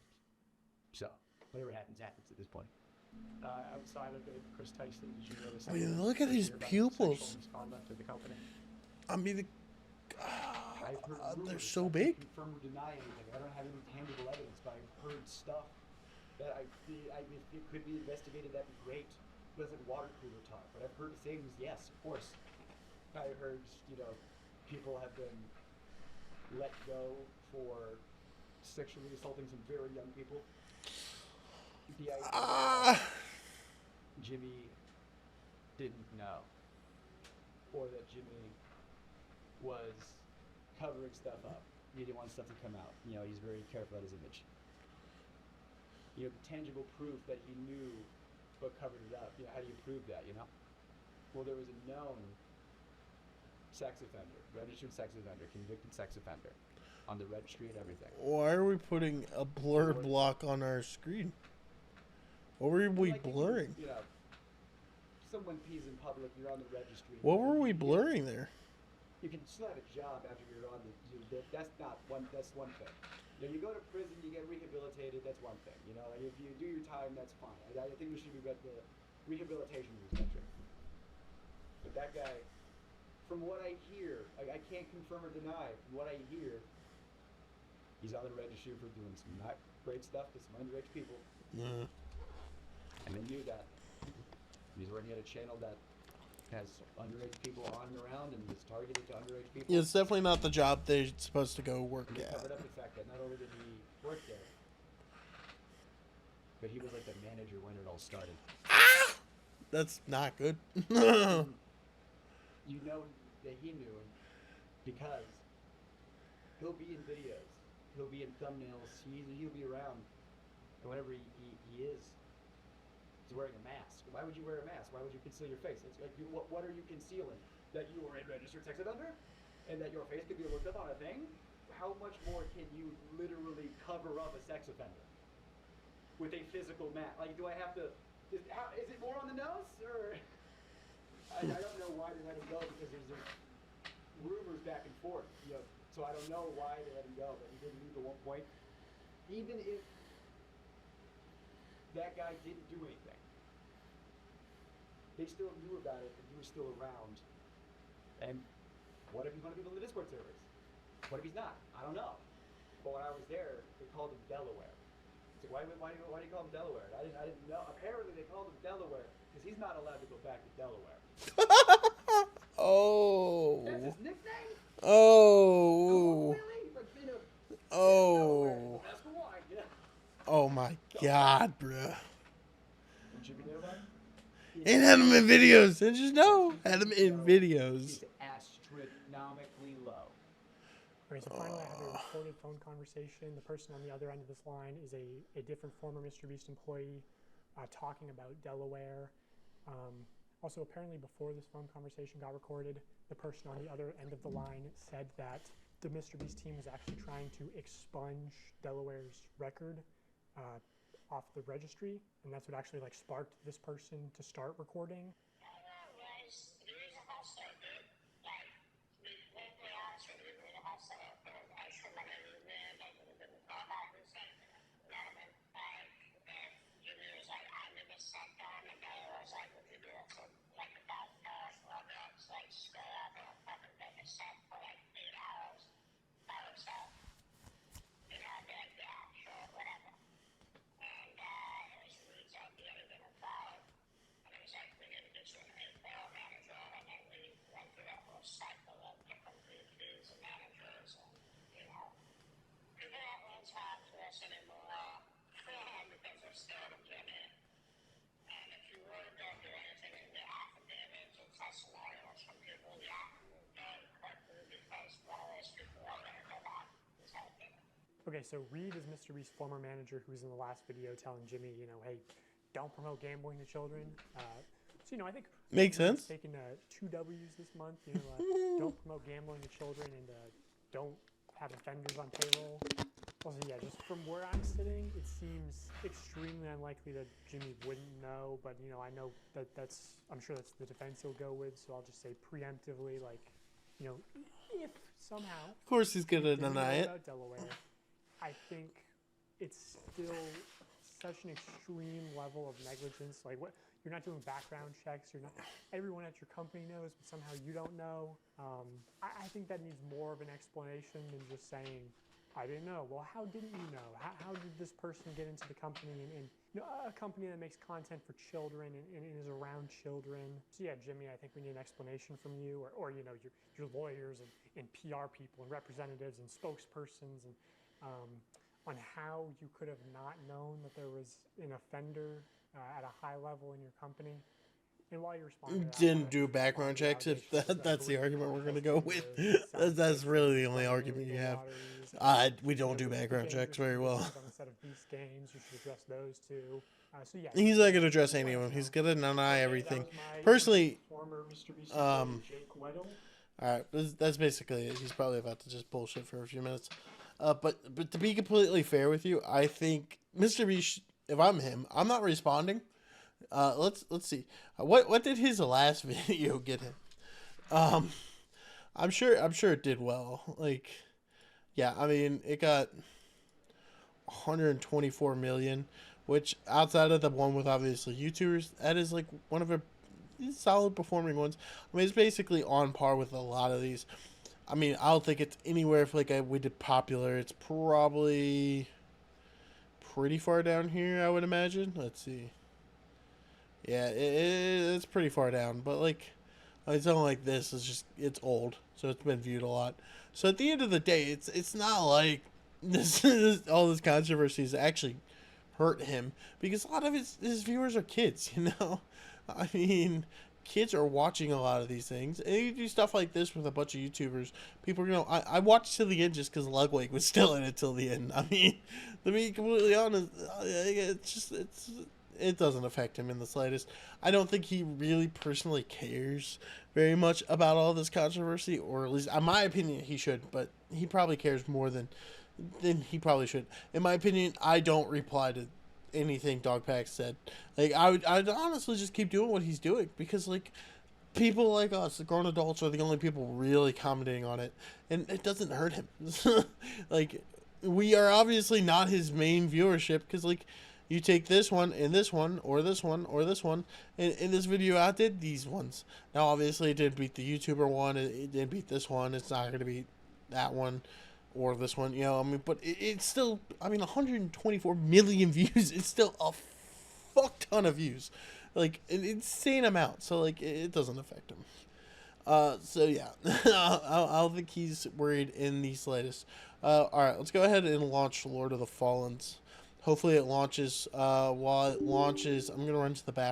So whatever happens at this point. Outside of Ava Chris Tyson, did you notice? I mean, look at his pupils. Misconduct of the company. I mean, I've heard they're rumors. so I big. can't confirm or deny anything. I don't have any tangible evidence, but I've heard stuff that if it could be investigated, that'd be great. It wasn't water cooler talk, but I've heard things. Yes, of course. I heard people have been let go for sexually assaulting some very young people. The idea that Jimmy didn't know, or that Jimmy was covering stuff up. He didn't want stuff to come out. He's very careful about his image. Tangible proof that he knew but covered it up. How do you prove that, Well, there was a known sex offender, registered sex offender, convicted sex offender on the registry and everything. Why are we putting a blur block on our screen? What were we blurring? Someone pees in public, you're on the registry. What were we blurring there? You can still have a job after you're on the. That's one thing. You go to prison, you get rehabilitated. That's one thing. If you do your time, that's fine. I think we should be the rehabilitation metric. But that guy, from what I hear, I can't confirm or deny. From what I hear, he's on the registry for doing some not great stuff to some underage people. Yeah. And they knew that. He's working at a channel that has underage people on and around, around and was targeted to underage people. Yeah, it's definitely not the job they're supposed to go work And they at. covered up the fact that not only did he work there, but he was like the manager when it all started. That's not good. You know that he knew him because he'll be in videos, he'll be in thumbnails, he'll be around, and whenever he is, he's wearing a mask. Why would you wear a mask? Why would you conceal your face? It's like, what are you concealing? That you are a registered sex offender? And that your face could be looked up on a thing? How much more can you literally cover up a sex offender? With a physical mask? Like, do I have to, is it more on the nose? Or, I don't know why they let him go, because there's rumors back and forth, you know, so I don't know why they let him go, but he did leave at one point. Even if that guy didn't do anything, they still knew about it and he was still around. And what if he's one of the people in the Discord servers? What if he's not? I don't know. But when I was there, they called him Delaware. It's like, why do you call him Delaware? I didn't know. Apparently they called him Delaware because he's not allowed to go back to Delaware. Oh. That's his nickname? Oh. Really? Like, you know, Oh. that's the wine, yeah. Oh my God, bruh. What you be doing about it? And had him in videos. And just know, had him in videos. He's astronomically low. Okay, so finally I have a recorded phone conversation. The person on the other end of this line is a different former MrBeast employee talking about Delaware. Also, apparently before this phone conversation got recorded, the person on the other end of the line said that the MrBeast team was actually trying to expunge Delaware's record off the registry, and that's what actually like sparked this person to start recording. Okay, so Reed is MrBeast's former manager who was in the last video telling Jimmy, you know, hey, don't promote gambling to children. So, you know, I think Makes sense. taking 2 W's this month, you know, don't promote gambling to children and don't have offenders on payroll. Also, yeah, just from where I'm sitting, it seems extremely unlikely that Jimmy wouldn't know, but, you know, I know that I'm sure that's the defense he'll go with, so I'll just say preemptively, like, you know, if somehow... Of course he's going to deny it. About Delaware, I think it's still such an extreme level of negligence. Like, what you're not doing background checks. You're not. Everyone at your company knows, but somehow you don't know. I think that needs more of an explanation than just saying, "I didn't know." Well, how didn't you know? How did this person get into the company and you know, a company that makes content for children and is around children? So yeah, Jimmy, I think we need an explanation from you, or you know, your lawyers and PR people and representatives and spokespersons and. On how you could have not known that there was an offender at a high level in your company. And while you're responding to that, Didn't do background checks, if that's the argument we're going to go with. That's really the only argument you have. We don't do background checks very well. On a set of Beast games, you should address those too. So yeah, He's not going to address any of them. He's going to deny everything. Personally, former MrBeast Jake Weddle. alright, that's basically it. He's probably about to just bullshit for a few minutes. But to be completely fair with you, I think MrBeast, if I'm him, I'm not responding. Let's see. What did his last video get him? I'm sure it did well. Like, yeah, I mean, it got 124 million, which outside of the one with obviously YouTubers, that is like one of a solid performing ones. I mean, it's basically on par with a lot of these. I mean, I don't think it's anywhere if like we did popular. It's probably pretty far down here, I would imagine. Let's see. Yeah, it's pretty far down. But like Something like this is just, it's old, so it's been viewed a lot. So at the end of the day, it's not like all this controversy has actually hurt him, because a lot of his viewers are kids, you know. I mean, kids are watching a lot of these things, and you do stuff like this with a bunch of YouTubers. People are I watched till the end just because Ludwig was still in it till the end. I mean, to be completely honest, it doesn't affect him in the slightest. I don't think he really personally cares very much about all this controversy, or at least in my opinion he should, but he probably cares more than he probably should. In my opinion, I don't reply to anything DogPack said. Like, I'd honestly just keep doing what he's doing, because like people like us, the grown adults, are the only people really commenting on it, and it doesn't hurt him. Like, we are obviously not his main viewership, because like, you take this one and this one or this one or this one, and in this video outdid these ones. Now obviously it didn't beat the YouTuber one, it didn't beat this one, it's not going to beat that one or this one, you know. I mean, but it's still, I mean, 124 million views. It's still a fuck ton of views, like an insane amount. So like, it doesn't affect him. So yeah, I don't think he's worried in the slightest. All right, let's go ahead and launch Lord of the Fallens. Hopefully it launches. While it launches, I'm gonna run to the bathroom.